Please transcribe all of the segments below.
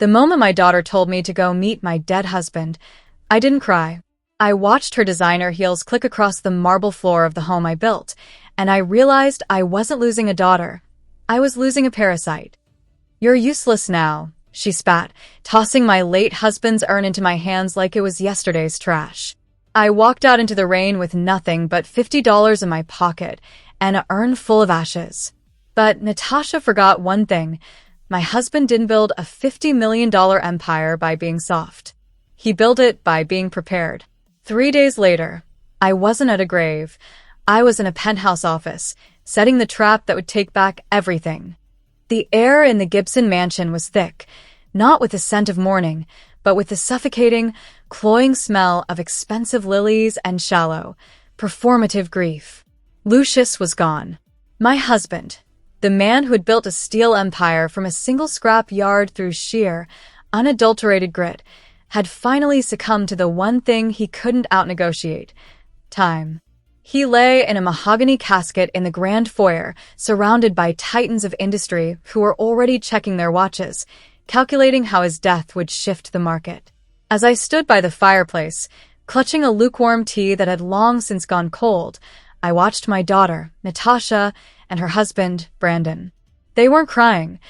The moment my daughter told me to go meet my dead husband, I didn't cry. I watched her designer heels click across the marble floor of the home I built, and I realized I wasn't losing a daughter. I was losing a parasite. "You're useless now," she spat, tossing my late husband's urn into my hands like it was yesterday's trash. I walked out into the rain with nothing but $50 in my pocket and an urn full of ashes. But Natasha forgot one thing. My husband didn't build a $50 million empire by being soft. He built it by being prepared. 3 days later, I wasn't at a grave. I was in a penthouse office, setting the trap that would take back everything. The air in the Gibson mansion was thick, not with the scent of morning, but with the suffocating, cloying smell of expensive lilies and shallow, performative grief. Lucius was gone. My husband, the man who had built a steel empire from a single scrap yard through sheer, unadulterated grit, had finally succumbed to the one thing he couldn't outnegotiate: time. He lay in a mahogany casket in the grand foyer, surrounded by titans of industry who were already checking their watches, calculating how his death would shift the market. As I stood by the fireplace, clutching a lukewarm tea that had long since gone cold, I watched my daughter, Natasha, and her husband, Brandon. They weren't crying.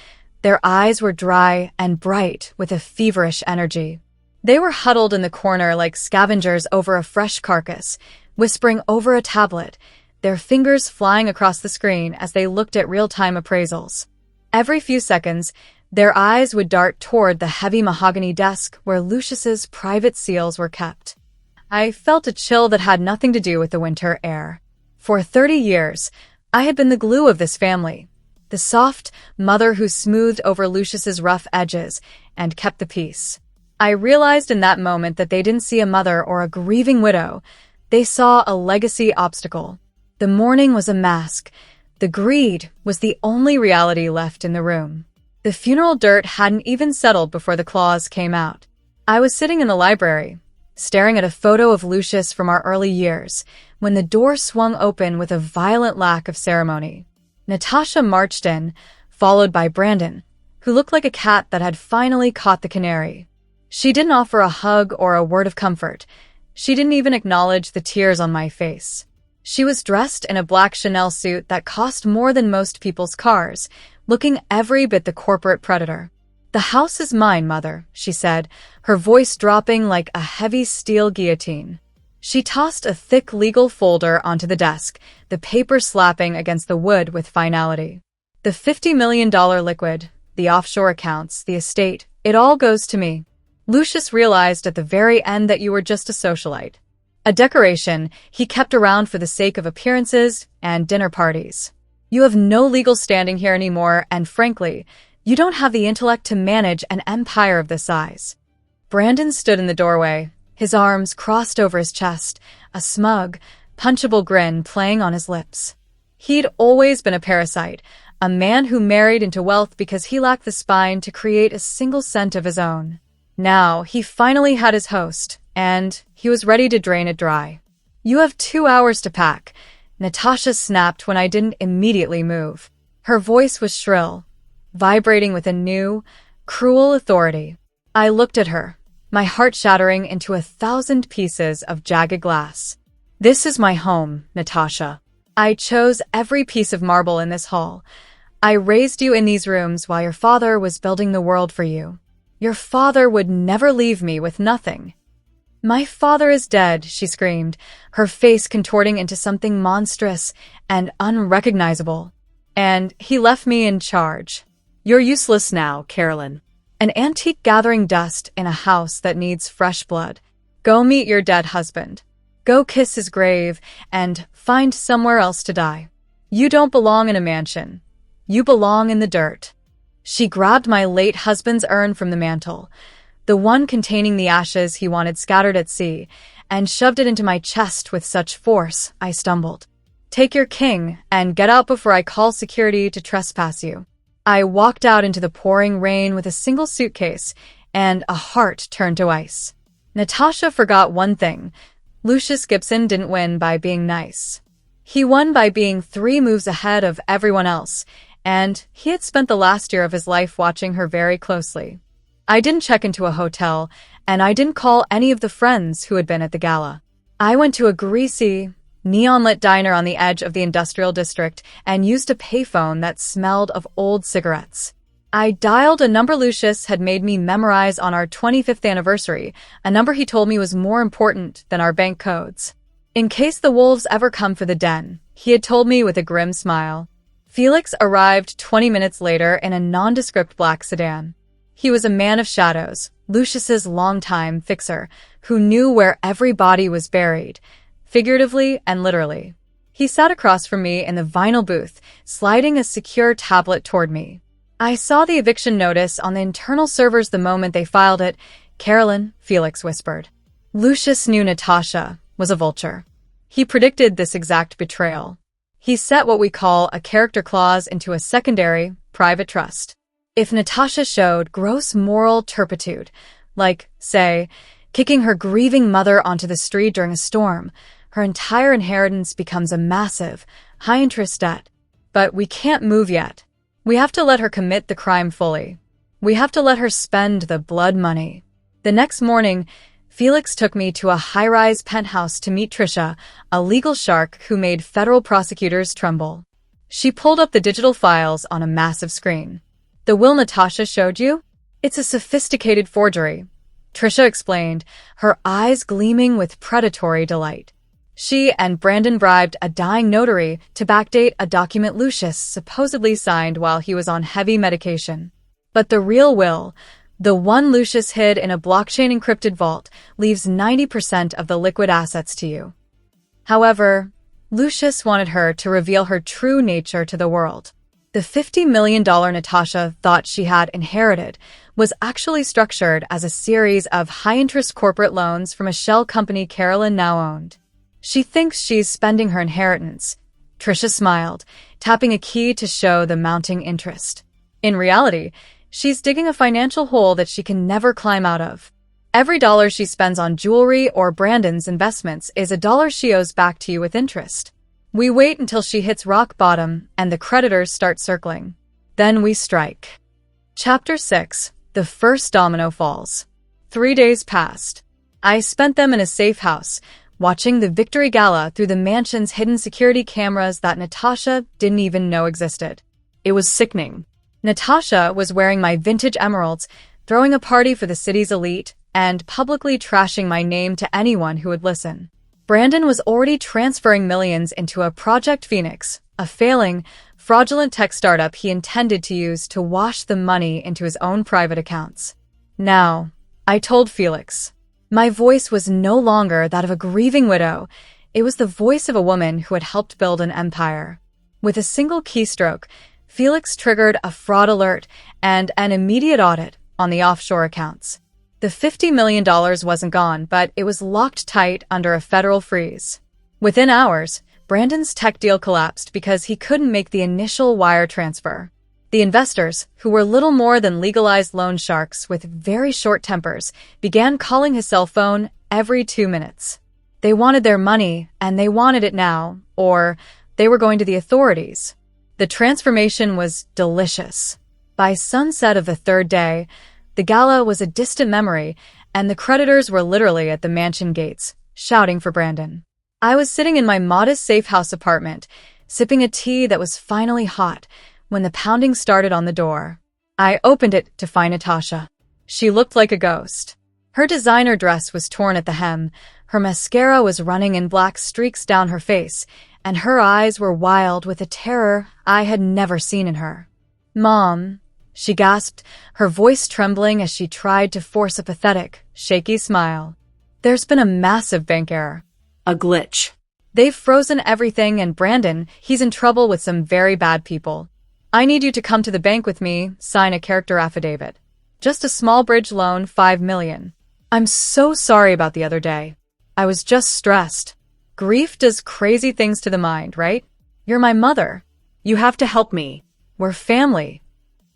Their eyes were dry and bright with a feverish energy. They were huddled in the corner like scavengers over a fresh carcass, whispering over a tablet, their fingers flying across the screen as they looked at real-time appraisals. Every few seconds, their eyes would dart toward the heavy mahogany desk where Lucius's private seals were kept. I felt a chill that had nothing to do with the winter air. For 30 years, I had been the glue of this family, the soft mother who smoothed over Lucius's rough edges and kept the peace. I realized in that moment that they didn't see a mother or a grieving widow. They saw a legacy obstacle. The mourning was a mask. The greed was the only reality left in the room. The funeral dirt hadn't even settled before the claws came out. I was sitting in the library, staring at a photo of Lucius from our early years, when the door swung open with a violent lack of ceremony. Natasha marched in, followed by Brandon, who looked like a cat that had finally caught the canary. She didn't offer a hug or a word of comfort. She didn't even acknowledge the tears on my face. She was dressed in a black Chanel suit that cost more than most people's cars, looking every bit the corporate predator. "The house is mine, Mother," she said, her voice dropping like a heavy steel guillotine. She tossed a thick legal folder onto the desk, the paper slapping against the wood with finality. "The $50 million liquid, the offshore accounts, the estate, it all goes to me. Lucius realized at the very end that you were just a socialite. A decoration he kept around for the sake of appearances and dinner parties. You have no legal standing here anymore, and frankly, you don't have the intellect to manage an empire of this size." Brandon stood in the doorway, his arms crossed over his chest, a smug, punchable grin playing on his lips. He'd always been a parasite, a man who married into wealth because he lacked the spine to create a single cent of his own. Now, he finally had his host, and he was ready to drain it dry. "You have 2 hours to pack," Natasha snapped when I didn't immediately move. Her voice was shrill, vibrating with a new, cruel authority. I looked at her, my heart shattering into 1,000 pieces of jagged glass. "This is my home, Natasha. I chose every piece of marble in this hall. I raised you in these rooms while your father was building the world for you. Your father would never leave me with nothing." "My father is dead," she screamed, her face contorting into something monstrous and unrecognizable. "And he left me in charge. You're useless now, Carolyn. An antique gathering dust in a house that needs fresh blood. Go meet your dead husband. Go kiss his grave and find somewhere else to die. You don't belong in a mansion. You belong in the dirt." She grabbed my late husband's urn from the mantel, the one containing the ashes he wanted scattered at sea, and shoved it into my chest with such force I stumbled. "Take your king and get out before I call security to trespass you." I walked out into the pouring rain with a single suitcase and a heart turned to ice. Natasha forgot one thing. Lucius Gibson didn't win by being nice. He won by being 3 moves ahead of everyone else, and he had spent the last year of his life watching her very closely. I didn't check into a hotel, and I didn't call any of the friends who had been at the gala. I went to a greasy, neon-lit diner on the edge of the industrial district and used a payphone that smelled of old cigarettes. I dialed a number Lucius had made me memorize on our 25th anniversary, a number he told me was more important than our bank codes. In case the wolves ever come for the den, he had told me with a grim smile. Felix arrived 20 minutes later in a nondescript black sedan. He was a man of shadows, Lucius's longtime fixer, who knew where every body was buried, figuratively and literally. He sat across from me in the vinyl booth, sliding a secure tablet toward me. I saw the eviction notice on the internal servers the moment they filed it. "Carolyn," Felix whispered. Lucius knew Natasha was a vulture. He predicted this exact betrayal. He set what we call a character clause into a secondary, private trust. If Natasha showed gross moral turpitude, like, say, kicking her grieving mother onto the street during a storm, her entire inheritance becomes a massive, high-interest debt. But we can't move yet. We have to let her commit the crime fully. We have to let her spend the blood money. The next morning, Felix took me to a high-rise penthouse to meet Trisha, a legal shark who made federal prosecutors tremble. She pulled up the digital files on a massive screen. "The will Natasha showed you? It's a sophisticated forgery," Trisha explained, her eyes gleaming with predatory delight. She and Brandon bribed a dying notary to backdate a document Lucius supposedly signed while he was on heavy medication. But the real will, the one Lucius hid in a blockchain-encrypted vault, leaves 90% of the liquid assets to you. However, Lucius wanted her to reveal her true nature to the world. The $50 million Natasha thought she had inherited was actually structured as a series of high-interest corporate loans from a shell company Carolyn now owned. "She thinks she's spending her inheritance," Trisha smiled, tapping a key to show the mounting interest. "In reality, she's digging a financial hole that she can never climb out of. Every dollar she spends on jewelry or Brandon's investments is a dollar she owes back to you with interest. We wait until she hits rock bottom and the creditors start circling. Then we strike." Chapter 6. The First Domino Falls. 3 days passed. I spent them in a safe house, watching the Victory Gala through the mansion's hidden security cameras that Natasha didn't even know existed. It was sickening. Natasha was wearing my vintage emeralds, throwing a party for the city's elite, and publicly trashing my name to anyone who would listen. Brandon was already transferring millions into a Project Phoenix, a failing, fraudulent tech startup he intended to use to wash the money into his own private accounts. Now, I told Felix. My voice was no longer that of a grieving widow. It was the voice of a woman who had helped build an empire. With a single keystroke, Felix triggered a fraud alert and an immediate audit on the offshore accounts. The $50 million wasn't gone, but it was locked tight under a federal freeze. Within hours, Brandon's tech deal collapsed because he couldn't make the initial wire transfer. The investors, who were little more than legalized loan sharks with very short tempers, began calling his cell phone every 2 minutes. They wanted their money, and they wanted it now, or they were going to the authorities. The transformation was delicious. By sunset of the third day, the gala was a distant memory, and the creditors were literally at the mansion gates, shouting for Brandon. I was sitting in my modest safe house apartment, sipping a tea that was finally hot, when the pounding started on the door. I opened it to find Natasha. She looked like a ghost. Her designer dress was torn at the hem, her mascara was running in black streaks down her face, and her eyes were wild with a terror I had never seen in her. "Mom," she gasped, her voice trembling as she tried to force a pathetic, shaky smile. "There's been a massive bank error. A glitch. They've frozen everything, and Brandon, he's in trouble with some very bad people. I need you to come to the bank with me, sign a character affidavit. Just a small bridge loan, $5 million. I'm so sorry about the other day. I was just stressed. Grief does crazy things to the mind, right? You're my mother. You have to help me. We're family."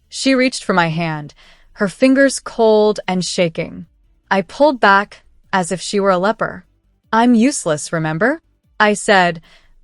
She reached for my hand, her fingers cold and shaking. I pulled back as if she were a leper. "I'm useless, remember?" I said,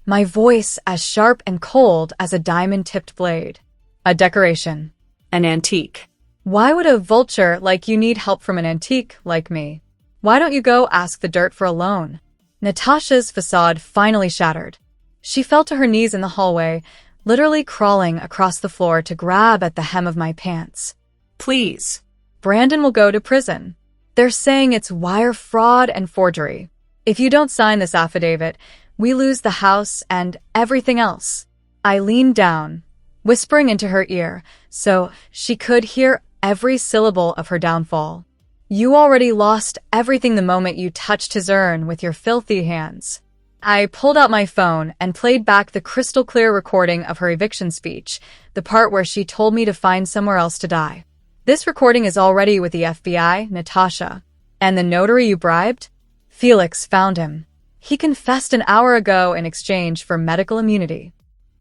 my voice as sharp and cold as a diamond-tipped blade. "A decoration. An antique. Why would a vulture like you need help from an antique like me? Why don't you go ask the dirt for a loan? Natasha's facade finally shattered. She fell to her knees in the hallway, literally crawling across the floor to grab at the hem of my pants. Please. Brandon will go to prison. They're saying it's wire fraud and forgery. If you don't sign this affidavit, we lose the house and everything else. I leaned down, whispering into her ear, so she could hear every syllable of her downfall. You already lost everything the moment you touched his urn with your filthy hands. I pulled out my phone and played back the crystal-clear recording of her eviction speech, the part where she told me to find somewhere else to die. This recording is already with the FBI, Natasha. And the notary you bribed? Felix found him. He confessed an hour ago in exchange for medical immunity.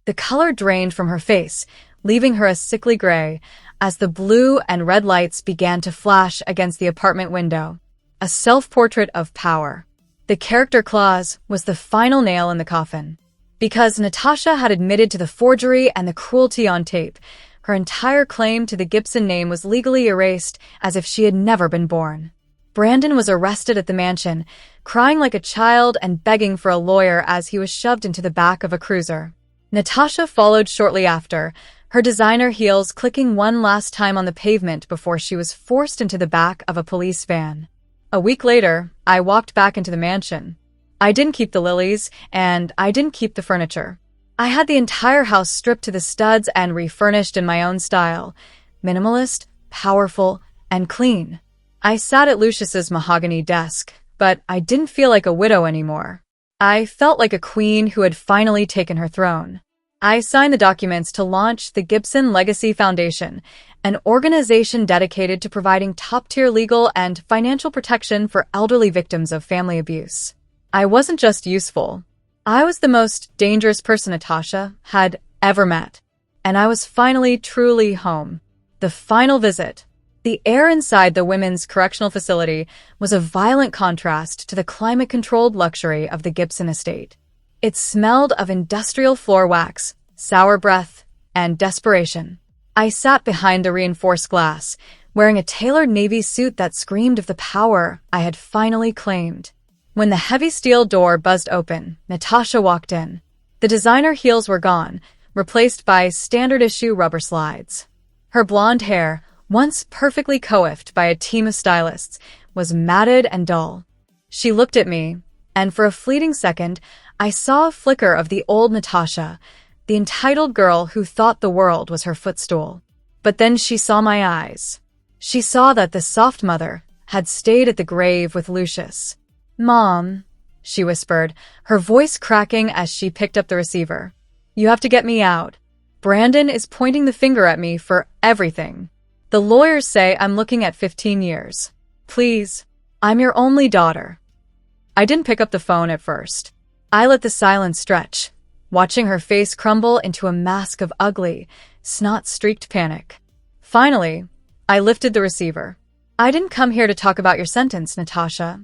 The color drained from her face, leaving her a sickly gray, as the blue and red lights began to flash against the apartment window. A self-portrait of power. The character clause was the final nail in the coffin. Because Natasha had admitted to the forgery and the cruelty on tape, her entire claim to the Gibson name was legally erased as if she had never been born. Brandon was arrested at the mansion, crying like a child and begging for a lawyer as he was shoved into the back of a cruiser. Natasha followed shortly after, her designer heels clicking one last time on the pavement before she was forced into the back of a police van. A week later, I walked back into the mansion. I didn't keep the lilies, and I didn't keep the furniture. I had the entire house stripped to the studs and refurnished in my own style. Minimalist, powerful, and clean. I sat at Lucius's mahogany desk, but I didn't feel like a widow anymore. I felt like a queen who had finally taken her throne. I signed the documents to launch the Gibson Legacy Foundation, an organization dedicated to providing top-tier legal and financial protection for elderly victims of family abuse. I wasn't just useful. I was the most dangerous person Natasha had ever met. And I was finally truly home. The final visit. The air inside the women's correctional facility was a violent contrast to the climate-controlled luxury of the Gibson estate. It smelled of industrial floor wax, sour breath, and desperation. I sat behind the reinforced glass, wearing a tailored navy suit that screamed of the power I had finally claimed. When the heavy steel door buzzed open, Natasha walked in. The designer heels were gone, replaced by standard-issue rubber slides. Her blonde hair, once perfectly coiffed by a team of stylists, was matted and dull. She looked at me, and for a fleeting second, I saw a flicker of the old Natasha, the entitled girl who thought the world was her footstool. But then she saw my eyes. She saw that the soft mother had stayed at the grave with Lucius. "Mom," she whispered, her voice cracking as she picked up the receiver. "You have to get me out. Brandon is pointing the finger at me for everything. The lawyers say I'm looking at 15 years. Please, I'm your only daughter." I didn't pick up the phone at first. I let the silence stretch, watching her face crumble into a mask of ugly, snot-streaked panic. Finally, I lifted the receiver. "I didn't come here to talk about your sentence, Natasha,"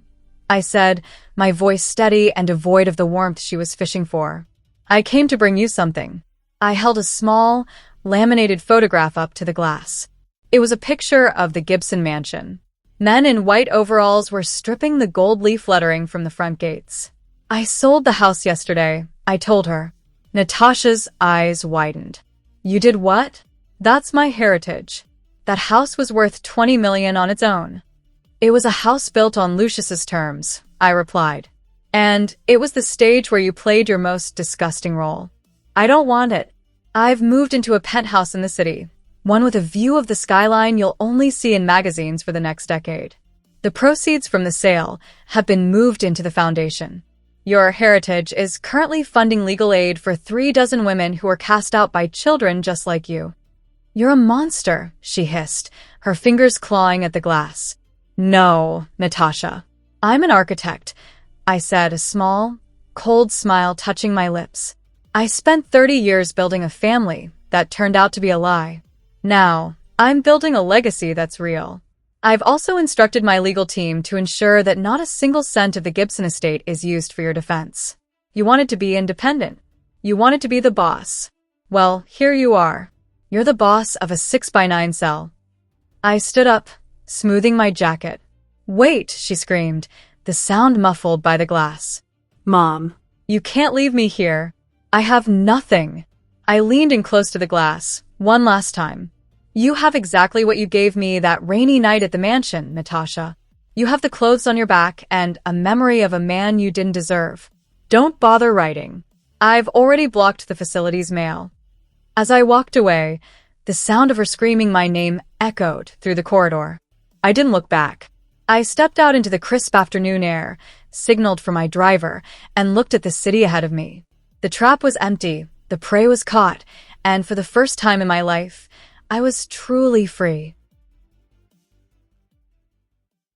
I said, my voice steady and devoid of the warmth she was fishing for. "I came to bring you something." I held a small, laminated photograph up to the glass. It was a picture of the Gibson mansion. Men in white overalls were stripping the gold leaf lettering from the front gates. "I sold the house yesterday," I told her. Natasha's eyes widened. "You did what?" "That's my heritage. That house was worth $20 million on its own." "It was a house built on Lucius's terms," I replied. "And it was the stage where you played your most disgusting role. I don't want it. I've moved into a penthouse in the city, one with a view of the skyline you'll only see in magazines for the next decade. The proceeds from the sale have been moved into the foundation. Your heritage is currently funding legal aid for 36 women who were cast out by children just like you." "You're a monster," she hissed, her fingers clawing at the glass. "No, Natasha. I'm an architect," I said, a small, cold smile touching my lips. "I spent 30 years building a family that turned out to be a lie. Now, I'm building a legacy that's real. I've also instructed my legal team to ensure that not a single cent of the Gibson estate is used for your defense. You wanted to be independent. You wanted to be the boss. Well, here you are. You're the boss of a 6x9 cell." I stood up, smoothing my jacket. "Wait," she screamed, the sound muffled by the glass. Mom. "You can't leave me here. I have nothing." I leaned in close to the glass, one last time. "You have exactly what you gave me that rainy night at the mansion, Natasha. You have the clothes on your back and a memory of a man you didn't deserve. Don't bother writing. I've already blocked the facility's mail." As I walked away, the sound of her screaming my name echoed through the corridor. I didn't look back. I stepped out into the crisp afternoon air, signaled for my driver, and looked at the city ahead of me. The trap was empty, the prey was caught, and for the first time in my life, I was truly free.